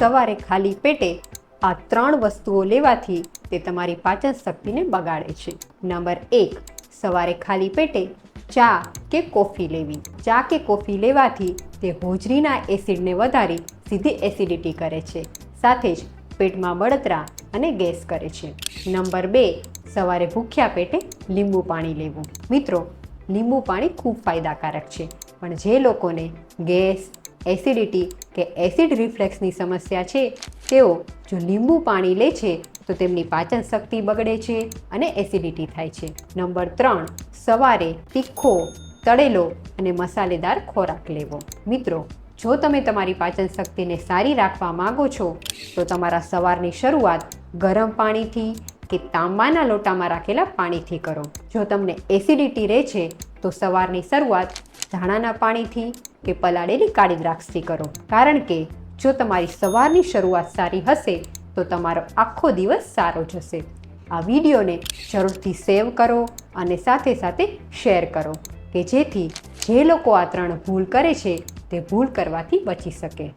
સવારે ખાલી પેટે આ 3 વસ્તુઓ લેવાથી તે તમારી પાચન શક્તિને બગાડે છે. નંબર 1, સવારે ખાલી પેટે ચા કે કોફી લેવી. ચા કે કોફી લેવાથી તે હોજરીના એસિડને વધારી સીધી એસિડિટી કરે છે, સાથે જ પેટમાં બળતરા અને ગેસ કરે છે. નંબર 2, સવારે ભૂખ્યા પેટે લીંબુ પાણી લેવું. મિત્રો, લીંબુ પાણી ખૂબ ફાયદાકારક છે, પણ જે લોકોને ગેસ, એસિડિટી કે એસિડ રિફ્લેક્સની સમસ્યા છે તેઓ જો લીંબુ પાણી લે છે તો તેમની પાચન શક્તિ બગડે છે અને એસિડિટી થાય છે. નંબર 3, સવારે તીખો, તળેલો અને મસાલેદાર ખોરાક લેવો. મિત્રો, જો તમે તમારી પાચન શક્તિને સારી રાખવા માંગો છો તો તમારા સવારની શરૂઆત ગરમ પાણીથી કે તાંબાના લોટામાં રાખેલા પાણીથી કરો. જો તમને એસિડિટી રહે છે તો સવારની શરૂઆત ધાણાના પાણીથી કે પલાળેલી કાળી દ્રાક્ષથી કરો, કારણ કે જો તમારી સવારની શરૂઆત સારી હશે તો તમારો આખો દિવસ સારો જશે. આ વિડીયોને જરૂરથી સેવ કરો અને સાથે સાથે શેર કરો કે જેથી જે લોકો આ 3 ભૂલ કરે છે તે ભૂલ કરવાથી બચી શકે.